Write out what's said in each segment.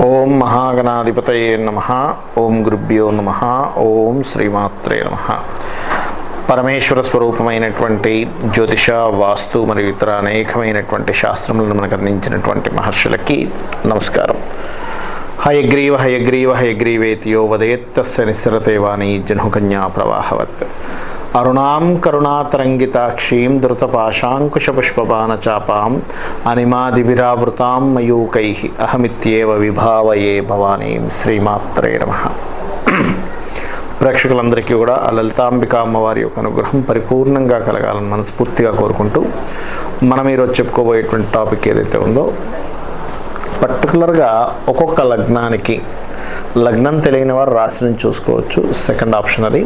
ఓం మహాగణాధిపతయే నమః. ఓం గురుభ్యో నమః. ఓం శ్రీమాత్రే నమః. పరమేశ్వర స్వరూపమైనటువంటి జ్యోతిష, వాస్తు మరియు ఇతర అనేకమైనటువంటి శాస్త్రములను మనకు అందించినటువంటి మహర్షులకి నమస్కారం. హయగ్రీవ హయగ్రీవ హయగ్రీవేతియో వదేత్తస్య నిస్సరతే వాణి జహ్నుకన్యా ప్రవాహవత్. అరుణాం కరుణాతరంగితాక్షీం ధృతపాశాంకుశపుష్పబాణచాపాం అనిమాదివిరావృతాం మయూకై అహమిత్యేవ విభావయే భవానీం. శ్రీమాత్రే నమః. ప్రేక్షకులందరికీ కూడా ఆ లలితాంబిక అమ్మవారి యొక్క అనుగ్రహం పరిపూర్ణంగా కలగాలని మనస్ఫూర్తిగా కోరుకుంటూ మనం ఈరోజు చెప్పుకోబోయేటువంటి టాపిక్ ఏదైతే ఉందో, పర్టికులర్గా ఒక్కొక్క లగ్నానికి, లగ్నం తెలియని వారు రాశిని చూసుకోవచ్చు, సెకండ్ ఆప్షన్ అది.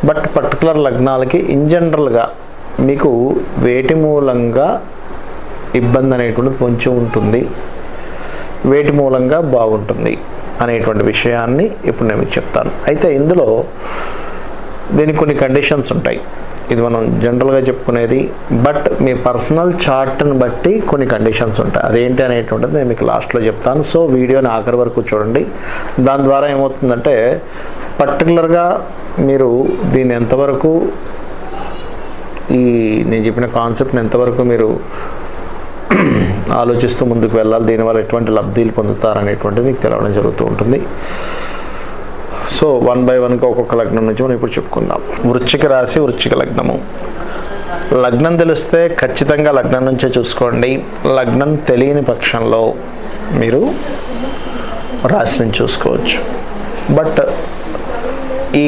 బట్ పర్టికులర్ లగ్నాలకి ఇన్ జనరల్గా మీకు వేటి మూలంగా ఇబ్బంది అనేటువంటిది కొంచెం ఉంటుంది, వేటి మూలంగా బాగుంటుంది అనేటువంటి విషయాన్ని ఇప్పుడు నేను మీకు చెప్తాను. అయితే ఇందులో దీనికి కొన్ని కండిషన్స్ ఉంటాయి. ఇది మనం జనరల్గా చెప్పుకునేది, బట్ మీ పర్సనల్ చార్ట్ని బట్టి కొన్ని కండిషన్స్ ఉంటాయి. అదేంటి అనేటువంటిది నేను మీకు లాస్ట్లో చెప్తాను. సో వీడియోని ఆఖరి వరకు చూడండి. దాని ద్వారా ఏమవుతుందంటే పర్టికులర్గా మీరు దీన్ని ఎంతవరకు, నేను చెప్పిన కాన్సెప్ట్ని ఎంతవరకు మీరు ఆలోచిస్తూ ముందుకు వెళ్ళాలి, దీనివల్ల ఎటువంటి లబ్ధీలు పొందుతారనేటువంటిది మీకు తెలవడం జరుగుతూ ఉంటుంది. సో వన్ బై వన్గా ఒక్కొక్క లగ్నం నుంచి మనం ఇప్పుడు చెప్పుకుందాం. వృశ్చిక రాశి, వృశ్చిక లగ్నము. లగ్నం తెలిస్తే ఖచ్చితంగా లగ్నం నుంచే చూసుకోండి. లగ్నం తెలియని పక్షంలో మీరు రాశి నుంచి చూసుకోవచ్చు. బట్ ఈ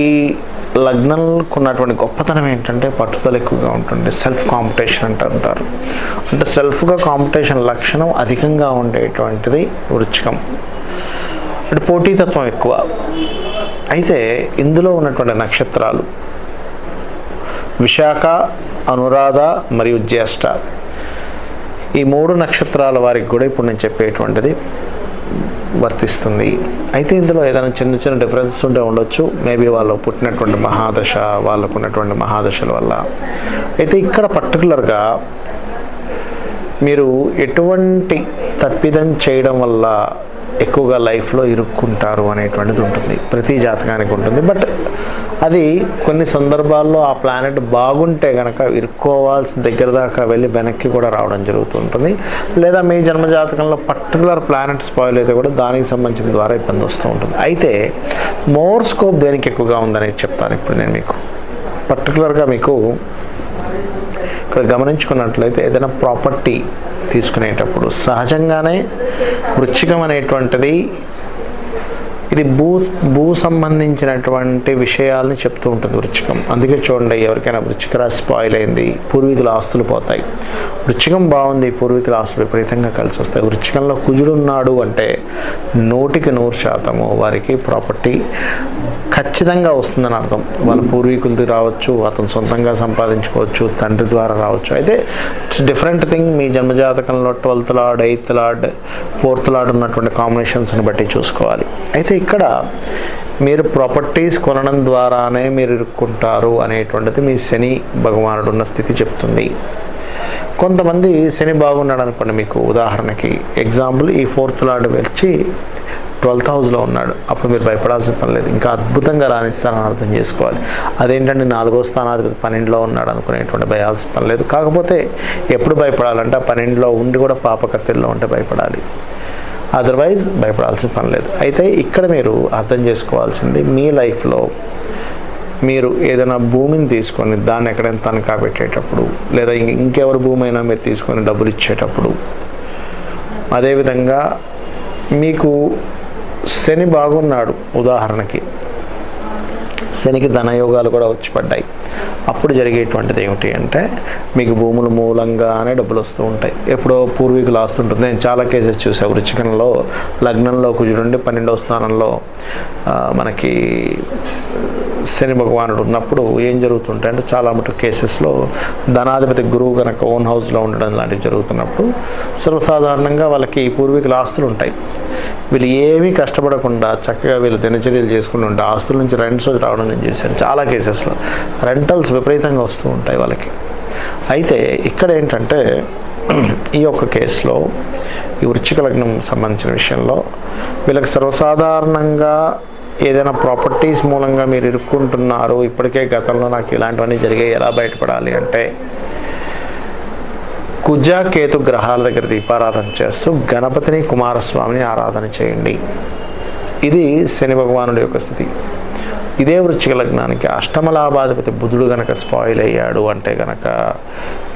లగ్నంకు ఉన్నటువంటి గొప్పతనం ఏంటంటే పట్టుదల ఎక్కువగా ఉంటుంది. సెల్ఫ్ కాంపిటీషన్ అంటారు. అంటే సెల్ఫ్గా కాంపిటీషన్ లక్షణం అధికంగా ఉండేటువంటిది వృశ్చికం. అంటే పోటీతత్వం ఎక్కువ. అయితే ఇందులో ఉన్నటువంటి నక్షత్రాలు విశాఖ, అనురాధ మరియు జ్యేష్ఠ, ఈ మూడు నక్షత్రాల వారికి కూడా ఇప్పుడు నేను చెప్పేటువంటిది వర్తిస్తుంది. అయితే ఇందులో ఏదైనా చిన్న చిన్న డిఫరెన్సెస్ ఉంటే ఉండొచ్చు. మేబీ వాళ్ళు పుట్టినటువంటి మహాదశ, వాళ్ళకు ఉన్నటువంటి మహాదశల వల్ల. అయితే ఇక్కడ పర్టికులర్గా మీరు ఎటువంటి తప్పిదం చేయడం వల్ల ఎక్కువగా లైఫ్లో ఇరుక్కుంటారు అనేటువంటిది ఉంటుంది, ప్రతి జాతకానికి ఉంటుంది. బట్ అది కొన్ని సందర్భాల్లో ఆ ప్లానెట్ బాగుంటే కనుక ఇరుక్కోవాల్సిన దగ్గర దాకా వెళ్ళి వెనక్కి కూడా రావడం జరుగుతుంటుంది. లేదా మీ జన్మజాతకంలో పర్టికులర్ ప్లానెట్ స్పాయిల్ అయితే కూడా దానికి సంబంధించిన ద్వారా ఇబ్బంది వస్తూ ఉంటుంది. అయితే మోర్ స్కోప్ దేనికి ఎక్కువగా ఉందనేది చెప్తాను ఇప్పుడు నేను మీకు. పర్టికులర్గా మీకు ఇక్కడ గమనించుకున్నట్లయితే ఏదైనా ప్రాపర్టీ తీసుకునేటప్పుడు సహజంగానే వృశ్చికం అనేటువంటిది ఇది భూ సంబంధించినటువంటి విషయాలని చెప్తూ ఉంటుంది వృశ్చికం. అందుకే చూడండి, ఎవరికైనా వృశ్చిక రాశి స్పాయిల్ అయింది, పూర్వీకుల ఆస్తులు పోతాయి. వృశ్చికం బాగుంది, పూర్వీకుల ఆస్తులు విపరీతంగా కలిసి వస్తాయి. వృశ్చికంలో కుజుడు ఉన్నాడు అంటే 100% వారికి ప్రాపర్టీ ఖచ్చితంగా వస్తుందని అర్థం. వాళ్ళ పూర్వీకులది రావచ్చు, అతను సొంతంగా సంపాదించుకోవచ్చు, తండ్రి ద్వారా రావచ్చు. అయితే ఇట్స్ డిఫరెంట్ థింగ్. మీ జన్మజాతకంలో 12th lord, 8th lord, 4th lord ఉన్నటువంటి కాంబినేషన్స్ని బట్టి చూసుకోవాలి. అయితే ఇక్కడ మీరు ప్రాపర్టీస్ కొనడం ద్వారానే మీరు ఇరుక్కుంటారు అనేటువంటిది మీ శని భగవానుడు ఉన్న స్థితి చెప్తుంది. కొంతమంది శని బాగున్నాడు అనుకోండి, మీకు ఉదాహరణకి ఎగ్జాంపుల్, ఈ 4th లార్డ్ వచ్చి 12th హౌస్లో ఉన్నాడు, అప్పుడు మీరు భయపడాల్సిన పని లేదు, ఇంకా అద్భుతంగా రాణిస్తారని అర్థం చేసుకోవాలి. అదేంటంటే 4వ స్థానాధిపతి 12లో ఉన్నాడు అనుకునేటువంటి భయాల్సిన పని లేదు. కాకపోతే ఎప్పుడు భయపడాలంటే 12లో ఉండి కూడా పాపకత్తిల్లో ఉంటే భయపడాలి, అదర్వైజ్ భయపడాల్సిన పని లేదు. అయితే ఇక్కడ మీరు అర్థం చేసుకోవాల్సింది, మీ లైఫ్లో మీరు ఏదైనా భూమిని తీసుకొని దాన్ని ఎక్కడైనా తనఖా పెట్టేటప్పుడు, లేదా ఇంకెవరి భూమి అయినా మీరు తీసుకొని డబ్బులు ఇచ్చేటప్పుడు, అదేవిధంగా మీకు శని బాగున్నాడు, ఉదాహరణకి శనికి ధనయోగాలు కూడా వచ్చి పడ్డాయి, అప్పుడు జరిగేటువంటిది ఏమిటి అంటే మీకు భూముల మూలంగానే డబ్బులు వస్తూ ఉంటాయి. ఎప్పుడో పూర్వీకులు ఆస్తుంటుంది. నేను చాలా కేసెస్ చూసాను. వృశ్చికంలో లగ్నంలో కుజుడుండి 12వ స్థానంలో మనకి శని భగవానుడు ఉన్నప్పుడు ఏం జరుగుతుంటాయి అంటే చాలా మటుకు కేసెస్లో ధనాధిపతి గురువు కనుక ఓన్ హౌస్లో ఉండడం లాంటివి జరుగుతున్నప్పుడు సర్వసాధారణంగా వాళ్ళకి పూర్వీకుల ఆస్తులు ఉంటాయి. వీళ్ళు ఏమీ కష్టపడకుండా చక్కగా వీళ్ళు దినచర్యలు చేసుకుంటూ ఉంటారు. ఆస్తుల నుంచి రెంట్స్ రావడం నేను చూశాను చాలా కేసెస్లో. రెంటల్స్ విపరీతంగా వస్తూ ఉంటాయి వాళ్ళకి. అయితే ఇక్కడ ఏంటంటే ఈ యొక్క కేసులో ఈ వృశ్చిక లగ్నం సంబంధించిన విషయంలో వీళ్ళకి సర్వసాధారణంగా ఏదైనా ప్రాపర్టీస్ మూలంగా మీరు ఇరుక్కుంటున్నారు, ఇప్పటికే గతంలో నాకు ఇలాంటివన్నీ జరిగాయి, ఎలా బయటపడాలి అంటే కుజ కేతు గ్రహాల దగ్గర దీపారాధన చేస్తూ గణపతిని కుమారస్వామిని ఆరాధన చేయండి. ఇది శని భగవానుడి యొక్క స్థితి. ఇదే వృశ్చిక లగ్నానికి అష్టమ లాభాధిపతి బుధుడు గనక స్పాయిల్ అయ్యాడు అంటే గనక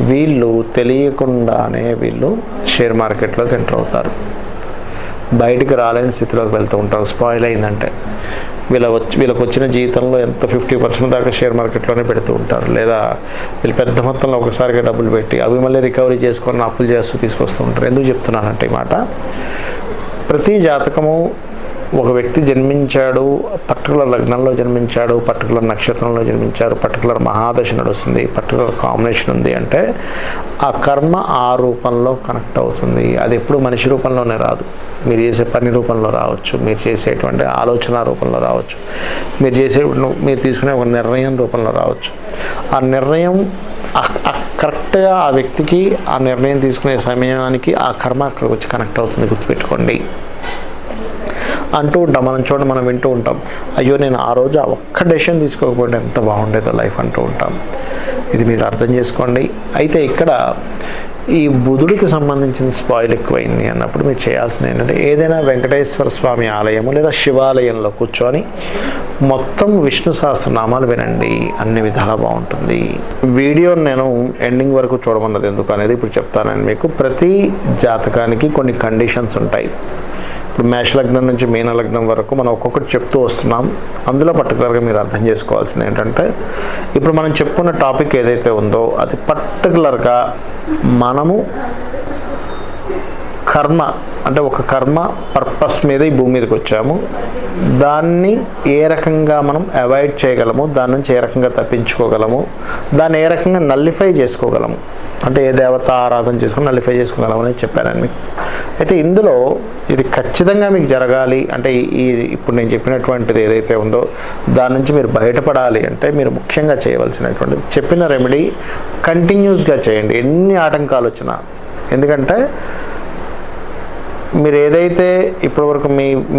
వీళ్ళు తెలియకుండానే వీళ్ళు షేర్ మార్కెట్లోకి ఎంటర్ అవుతారు, బయటికి రాలేని స్థితిలోకి వెళ్తూ ఉంటారు. స్పాయిల్ అయిందంటే వీళ్ళకి వచ్చిన జీతంలో ఎంత 50% దాకా షేర్ మార్కెట్లోనే పెడుతూ ఉంటారు, లేదా వీళ్ళు పెద్ద మొత్తంలో ఒకసారిగా డబ్బులు పెట్టి అవి మళ్ళీ రికవరీ చేసుకొని అప్పులు చేస్తూ తీసుకొస్తూ ఉంటారు. ఎందుకు చెప్తున్నానంటే ఈ మాట, ప్రతి జాతకము ఒక వ్యక్తి జన్మించాడు, పర్టికులర్ లగ్నంలో జన్మించాడు, పర్టికులర్ నక్షత్రంలో జన్మించారు, పర్టికులర్ మహాదశ నడుస్తుంది, పర్టికులర్ కాంబినేషన్ ఉంది అంటే ఆ కర్మ ఆ రూపంలో కనెక్ట్ అవుతుంది. అది ఎప్పుడు మనిషి రూపంలోనే రాదు. మీరు చేసే పని రూపంలో రావచ్చు, మీరు చేసేటువంటి ఆలోచన రూపంలో రావచ్చు, మీరు తీసుకునే ఒక నిర్ణయం రూపంలో రావచ్చు. ఆ నిర్ణయం కరెక్ట్గా ఆ వ్యక్తికి ఆ నిర్ణయం తీసుకునే సమయానికి ఆ కర్మ అక్కడికి వచ్చి కనెక్ట్ అవుతుంది. గుర్తుపెట్టుకోండి. అంటూ ఉంటాం మనం వింటూ ఉంటాం, అయ్యో నేను ఆ రోజు ఆ ఒక్క డెసిషన్ తీసుకోకపోతే ఎంత బాగుండేదో లైఫ్ అంటూ ఉంటాం. ఇది మీరు అర్థం చేసుకోండి. అయితే ఇక్కడ ఈ బుధుడికి సంబంధించిన స్పాయిల్ ఎక్కువైంది అన్నప్పుడు మీరు చేయాల్సింది ఏంటంటే ఏదైనా వెంకటేశ్వర స్వామి ఆలయము లేదా శివాలయంలో కూర్చొని మొత్తం విష్ణు సహస్రనామాలు వినండి, అన్ని విధాలా బాగుంటుంది. వీడియోని నేను ఎండింగ్ వరకు చూడమన్నది ఎందుకు అనేది ఇప్పుడు చెప్తాను మీకు. ప్రతి జాతకానికి కొన్ని కండిషన్స్ ఉంటాయి. ఇప్పుడు మేషలగ్నం నుంచి మీనలగ్నం వరకు మనం ఒక్కొక్కటి చెప్తూ వస్తున్నాం. అందులో పర్టికులర్గా మీరు అర్థం చేసుకోవాల్సింది ఏంటంటే ఇప్పుడు మనం చెప్పుకున్న టాపిక్ ఏదైతే ఉందో అది పర్టికులర్గా మనము కర్మ అంటే ఒక కర్మ పర్పస్ మీద ఈ భూమి మీదకి వచ్చాము, దాన్ని ఏ రకంగా మనం అవాయిడ్ చేయగలము, దాని నుంచి ఏ రకంగా తప్పించుకోగలము, దాన్ని ఏ రకంగా నల్లిఫై చేసుకోగలము, అంటే ఏ దేవత ఆరాధన చేసుకుని నల్లిఫై చేసుకోగలము అని చెప్పాను మీకు. అయితే ఇందులో ఇది ఖచ్చితంగా మీకు జరగాలి అంటే ఇప్పుడు నేను చెప్పినటువంటిది ఏదైతే ఉందో దాని నుంచి మీరు బయటపడాలి అంటే మీరు ముఖ్యంగా చేయవలసినటువంటిది చెప్పిన రెమెడీ కంటిన్యూస్గా చేయండి, ఎన్ని ఆటంకాలు వచ్చినా. ఎందుకంటే మీరు ఏదైతే ఇప్పటివరకు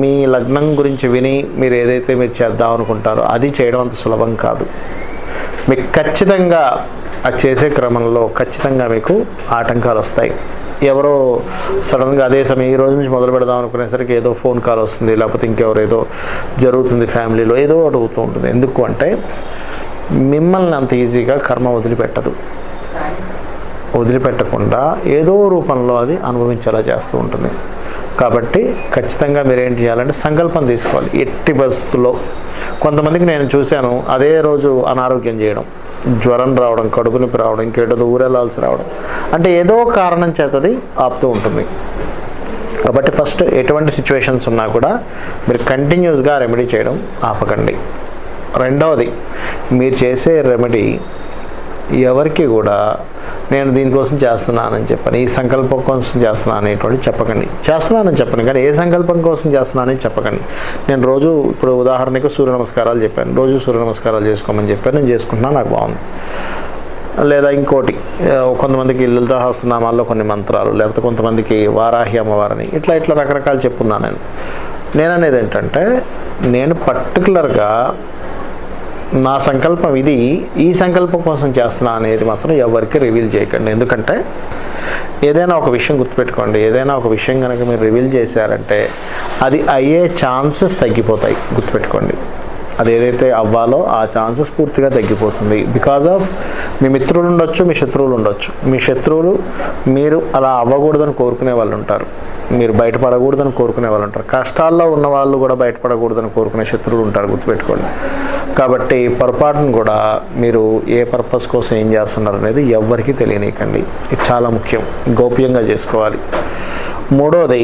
మీ లగ్నం గురించి విని మీరు ఏదైతే మీరు చేద్దాం అనుకుంటారో అది చేయడం అంత సులభం కాదు. మీకు ఖచ్చితంగా అది చేసే క్రమంలో ఖచ్చితంగా మీకు ఆటంకాలు వస్తాయి. ఎవరో సడన్గా అదే సమయం ఈ రోజు నుంచి మొదలు పెడదాం అనుకునేసరికి ఏదో ఫోన్ కాల్ వస్తుంది, లేకపోతే ఇంకెవరు ఏదో జరుగుతుంది, ఫ్యామిలీలో ఏదో అడుగుతూ ఉంటుంది. ఎందుకు అంటే మిమ్మల్ని అంత ఈజీగా కర్మ వదిలిపెట్టకుండా ఏదో రూపంలో అది అనుభవించేలా చేస్తూ ఉంటుంది. కాబట్టి ఖచ్చితంగా మీరు ఏం చేయాలంటే సంకల్పం తీసుకోవాలి. ఎట్టి పరిస్థితుల్లో కొంతమందికి నేను చూశాను అదే రోజు అనారోగ్యం చేయడం, జ్వరం రావడం, కడుపు నొప్పి రావడం, ఇంకేటో ఊరెళ్ళాల్సి రావడం, అంటే ఏదో కారణం చేతది ఆపుతూ ఉంటుంది. కాబట్టి ఫస్ట్ ఎటువంటి సిచ్యువేషన్స్ ఉన్నా కూడా మీరు కంటిన్యూస్గా రెమెడీ చేయడం ఆపకండి. రెండవది, మీరు చేసే రెమెడీ ఎవరికి కూడా నేను దీనికోసం చేస్తున్నానని చెప్పని, ఈ సంకల్పం కోసం చేస్తున్నాను అనేటువంటి చెప్పకండి. చేస్తున్నానని చెప్పండి కానీ ఏ సంకల్పం కోసం చేస్తున్నానని చెప్పకండి. నేను రోజు ఇప్పుడు ఉదాహరణకు సూర్య నమస్కారాలు చెప్పాను, రోజు సూర్య నమస్కారాలు చేసుకోమని చెప్పాను, నేను చేసుకుంటున్నాను, నాకు బాగుంది. లేదా ఇంకోటి కొంతమందికి లలితా సహస్రనామాల్లో కొన్ని మంత్రాలు, లేకపోతే కొంతమందికి వారాహి అమ్మవారిని ఇట్లా రకరకాలు చెప్పున్నాను. నేను అనేది ఏంటంటే నేను పర్టికులర్గా నా సంకల్పం ఇది, ఈ సంకల్పం కోసం చేస్తున్నా అనేది మాత్రం ఎవరికి రివీల్ చేయకండి. ఎందుకంటే ఏదైనా ఒక విషయం గుర్తుపెట్టుకోండి, ఏదైనా ఒక విషయం కనుక మీరు రివీల్ చేశారంటే అది అయ్యే ఛాన్సెస్ తగ్గిపోతాయి. గుర్తుపెట్టుకోండి, అది ఏదైతే అవ్వాలో ఆ ఛాన్సెస్ పూర్తిగా తగ్గిపోతుంది. బికాజ్ ఆఫ్ మీ మిత్రులు ఉండొచ్చు, మీ శత్రువులు ఉండొచ్చు. మీ శత్రువులు మీరు అలా అవ్వకూడదని కోరుకునే వాళ్ళు ఉంటారు, మీరు బయటపడకూడదని కోరుకునే వాళ్ళు ఉంటారు. కష్టాల్లో ఉన్న వాళ్ళు కూడా బయటపడకూడదని కోరుకునే శత్రువులు ఉంటారు. గుర్తుపెట్టుకోండి. కాబట్టి పొరపాటును కూడా మీరు ఏ పర్పస్ కోసం ఏం చేస్తున్నారు అనేది ఎవ్వరికీ తెలియనీయకండి. ఇది చాలా ముఖ్యం, గోప్యంగా చేసుకోవాలి. మూడోది,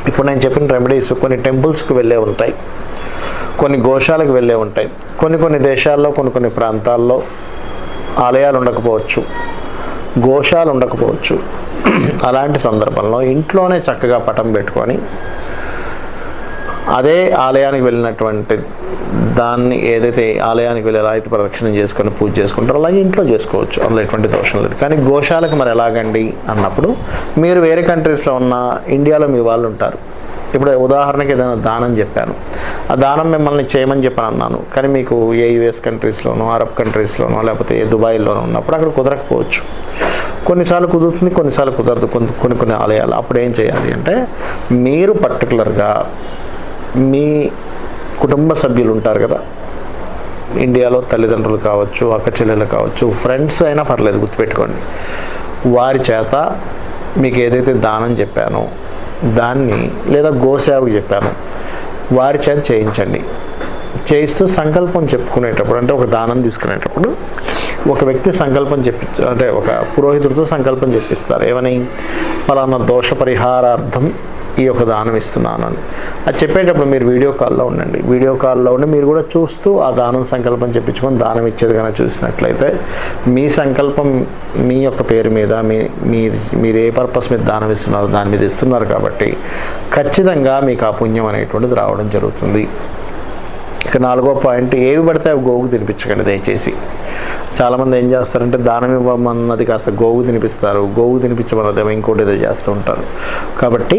ఇప్పుడు నేను చెప్పిన రెమెడీస్ కొన్ని టెంపుల్స్కి వెళ్ళే ఉంటాయి, కొన్ని గోశాలకు వెళ్ళే ఉంటాయి. కొన్ని దేశాల్లో కొన్ని ప్రాంతాల్లో ఆలయాలు ఉండకపోవచ్చు, గోశాలు ఉండకపోవచ్చు. అలాంటి సందర్భంలో ఇంట్లోనే చక్కగా పటం పెట్టుకొని అదే ఆలయానికి వెళ్ళినటువంటి దాన్ని ఏదైతే ఆలయానికి వెళ్ళి ఎలా అయితే ప్రదక్షిణం చేసుకొని పూజ చేసుకుంటారో అలాగే ఇంట్లో చేసుకోవచ్చు, అందులో ఎటువంటి దోషం లేదు. కానీ గోశాలకు మరి ఎలాగండి అన్నప్పుడు, మీరు వేరే కంట్రీస్లో ఉన్న ఇండియాలో మీ వాళ్ళు ఉంటారు. ఇప్పుడు ఉదాహరణకి ఏదైనా దానం చెప్పాను, ఆ దానం మిమ్మల్ని చేయమని చెప్పని అన్నాను, కానీ మీకు ఏ యుఎస్ కంట్రీస్లోనో అరబ్ కంట్రీస్లోనో లేకపోతే ఏ దుబాయ్లోనో ఉన్నప్పుడు అక్కడ కుదరకపోవచ్చు. కొన్నిసార్లు కుదురుతుంది, కొన్నిసార్లు కుదరదు కొన్ని ఆలయాలు. అప్పుడు ఏం చేయాలి అంటే, మీరు పర్టికులర్గా మీ కుటుంబ సభ్యులు ఉంటారు కదా, ఇండియాలో తల్లిదండ్రులు కావచ్చు, అక్క చెల్లెలు కావచ్చు, ఫ్రెండ్స్ అయినా పర్లేదు, గుర్తుపెట్టుకోండి. వారి చేత మీకు ఏదైతే దానం చెప్పానో దాన్ని, లేదా గోసేవకు చెప్పాను, వారి చేత చేయించండి. చేయిస్తూ సంకల్పం చెప్పుకునేటప్పుడు, అంటే ఒక దానం తీసుకునేటప్పుడు ఒక వ్యక్తి సంకల్పం అంటే ఒక పురోహితుడితో సంకల్పం చెప్పిస్తారు. ఏమని, పలానా దోష పరిహారార్థం ఈ యొక్క దానం ఇస్తున్నాను అని. అది చెప్పేటప్పుడు మీరు వీడియో కాల్లో ఉండండి. వీడియో కాల్లో ఉండి మీరు కూడా చూస్తూ ఆ దానం సంకల్పం చెప్పించుకొని దానం ఇచ్చేది కానీ చూసినట్లయితే, మీ సంకల్పం మీ యొక్క పేరు మీద, మీరు ఏ పర్పస్ మీద దానం ఇస్తున్నారో దాని మీద ఇస్తున్నారు కాబట్టి ఖచ్చితంగా మీకు ఆ పుణ్యం అనేటువంటిది రావడం జరుగుతుంది. ఇక 4వ పాయింట్, ఏవి పడితే అవి గోవుకు తినిపించకండి దయచేసి. చాలామంది ఏం చేస్తారంటే, దానం ఇవ్వమన్నది కాస్త గోవు తినిపిస్తారు, గోవు తినిపించమన్నది ఇంకోటి ఏదో చేస్తూ ఉంటారు. కాబట్టి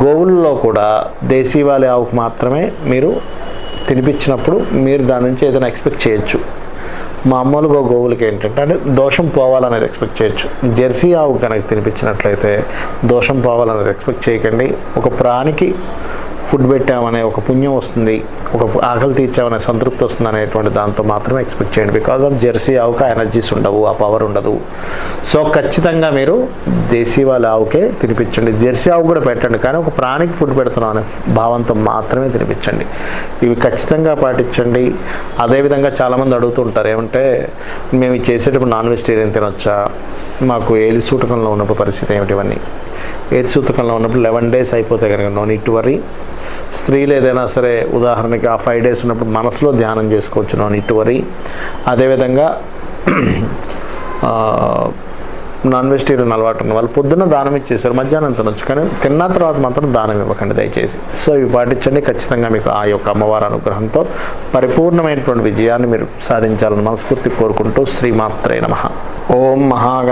గోవుల్లో కూడా దేశీవాళీ ఆవుకు మాత్రమే మీరు తినిపించినప్పుడు మీరు దాని నుంచి ఏదైనా ఎక్స్పెక్ట్ చేయొచ్చు. మామూలుగా గోవులకి ఏంటంటే, అంటే దోషం పోవాలనేది ఎక్స్పెక్ట్ చేయొచ్చు. జెర్సీ ఆవు కనుక తినిపించినట్లయితే దోషం పోవాలనేది ఎక్స్పెక్ట్ చేయకండి. ఒక ప్రాణికి ఫుడ్ పెట్టామనే ఒక పుణ్యం వస్తుంది, ఒక ఆకలి తీర్చామనే సంతృప్తి వస్తుంది అనేటువంటి దాంతో మాత్రమే ఎక్స్పెక్ట్ చేయండి. బికాజ్ ఆఫ్ జెర్సీ ఆవుకి ఆ ఎనర్జీస్ ఉండవు, ఆ పవర్ ఉండదు. సో ఖచ్చితంగా మీరు దేశీ వాళ్ళ ఆవుకే తినిపించండి. జెర్సీ ఆవు కూడా పెట్టండి, కానీ ఒక ప్రాణికి ఫుడ్ పెడుతున్నాం అనే భావంతో మాత్రమే తినిపించండి. ఇవి ఖచ్చితంగా పాటించండి. అదేవిధంగా చాలామంది అడుగుతుంటారు, ఏమంటే మేము చేసేటప్పుడు నాన్ వెజిటేరియన్ తినొచ్చా, మాకు ఏలి సూటకంలో ఉన్నప్పుడు పరిస్థితి ఏమిటి, ఇవన్నీ ఏలి సూతకంలో ఉన్నప్పుడు 11 days అయిపోతే కనుక నో నీడ్ టు వరీ. స్త్రీలు ఏదైనా సరే ఉదాహరణకి ఆ 5 days ఉన్నప్పుడు మనసులో ధ్యానం చేసుకోవచ్చు, నో నీడ్ టు వరీ. అదేవిధంగా నాన్ వెజిటేరియన్ అలవాటు ఉన్న వాళ్ళు పొద్దున్న దానం ఇచ్చేసారు, మధ్యాహ్నం తినొచ్చు, కానీ తిన్న తర్వాత మాత్రం దానం ఇవ్వకండి దయచేసి. సో ఇవి పాటించండి. ఖచ్చితంగా మీకు ఆ యొక్క అమ్మవారి అనుగ్రహంతో పరిపూర్ణమైనటువంటి విజయాన్ని మీరు సాధించాలని మనస్ఫూర్తి కోరుకుంటూ, శ్రీమాత్రే నమః. ఓం మహా